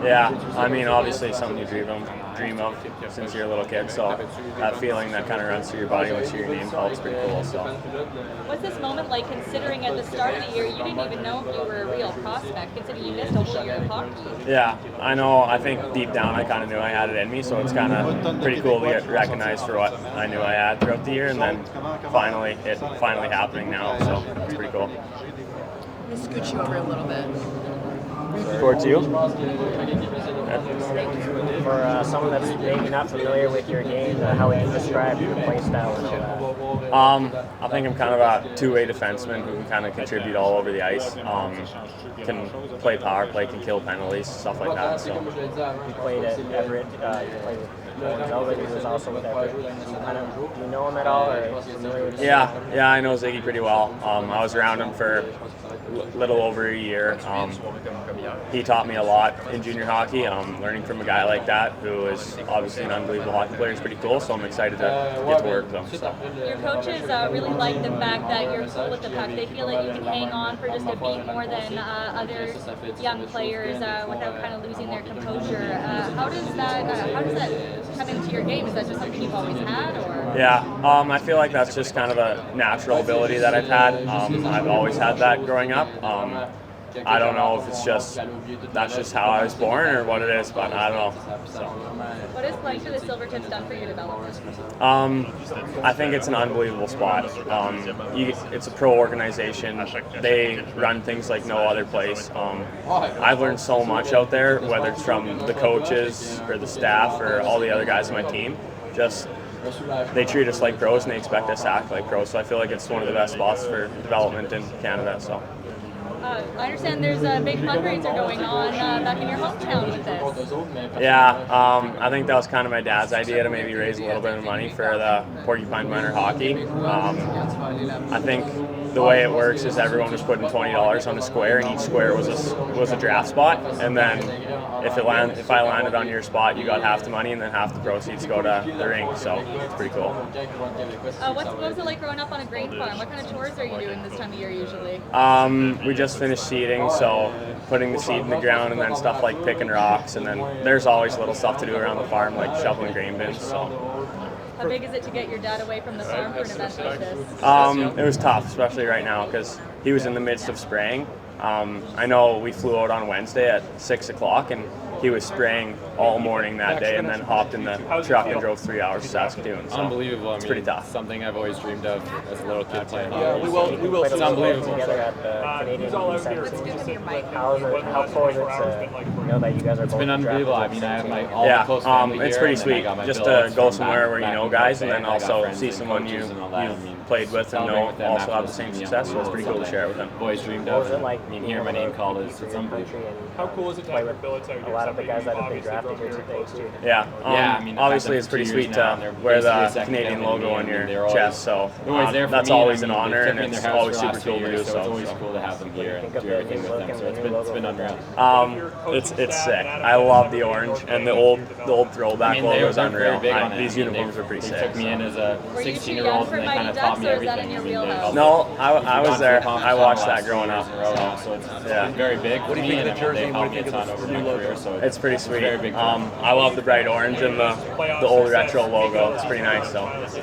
Yeah, I mean, obviously something you dream of since you're a little kid. So that feeling that kind of runs through your body once you hear your name called is pretty cool. So. What's this moment like, considering at the start of the year you didn't even know if you were a real prospect, considering you missed a whole year of hockey? Yeah, I know. I think deep down I kind of knew I had it in me, so it's kind of pretty cool to get recognized for what I knew I had throughout the year, and then finally happening now. So that's pretty cool. Let's scoot you over a little bit. Towards you. For someone that's maybe not familiar with your game, how would you describe your play style and all that? I think I'm kind of a two-way defenseman who can kind of contribute all over the ice. Can play power play, can kill penalties, stuff like that. So. You played at Everett. You played with Zelda, who was also with Everett. Do you know him at all, or familiar with him? Yeah, I know Ziggy pretty well. I was around him for a little over a year. He taught me a lot in junior hockey. Learning from a guy like that who is obviously an unbelievable hockey player is pretty cool, so I'm excited to get to work with him. So. Your coaches really like the fact that you're cool with the puck. They feel like you can hang on for just a beat more than other young players without kind of losing their composure. How does that come into your game? Is that just something you've always had, or? Yeah, I feel like that's just kind of a natural ability that I've had. I've always had that growing up. I don't know if that's just how I was born or what it is, but I don't know. So. What has playing for the Silvertips done for your development? I think it's an unbelievable spot. It's a pro organization. They run things like no other place. I've learned so much out there, whether it's from the coaches or the staff or all the other guys on my team. They treat us like pros and they expect us to act like pros. So I feel like it's one of the best spots for development in Canada. So. I understand there's a big fundraiser going on back in your hometown with this. Yeah, I think that was kind of my dad's idea to maybe raise a little bit of money for the Porcupine Minor Hockey. I think the way it works is everyone was putting $20 on a square, and each square was a draft spot. And then if I landed on your spot, you got half the money, and then half the proceeds go to the rink. So it's pretty cool. What was it like growing up on a grain farm? What kind of chores are you doing this time of year usually? We just finished seeding, so putting the seed in the ground, and then stuff like picking rocks, and then there's always little stuff to do around the farm, like shoveling grain bins. So. How big is it to get your dad away from the farm for an event like this? It was tough, especially right now, because he was in the midst of spraying. I know we flew out on Wednesday at 6 o'clock, and he was spraying all morning that day, and then hopped in the truck and drove 3 hours to Saskatoon. So unbelievable. It's pretty tough. Something I've always dreamed of as a little kid playing hockey. Yeah, we will. It's unbelievable. Together at the Canadian how cool is it to know that you guys are both? It's been unbelievable. I mean, I have all the close family here, it's pretty and sweet just to go somewhere where you know guys, and then also see someone you've played with and know also have the same success. So it's pretty cool to share it with them. Boys dreamed What of. was it like? I mean, hearing my name called is unbelievable. How cool is it to play have with your billets out a here? lot of the guys that have been drafted here too? Yeah, I mean, obviously it's pretty sweet to wear the Canadian logo on your chest, so that's always an honor, and it's always super cool to do. So it's always cool to have them here and do everything with them. So it's been unreal. It's sick. I love the orange, and the old throwback logo is unreal. These uniforms are pretty sick. They took me in as a 16-year-old, and they kind of taught me everything. No, I was there. I watched that growing up. So it's very big. What do you think of the jersey? What do you think of the new logo? So it's pretty sweet. Very big. I love the bright orange and the old retro logo. It's pretty nice. So.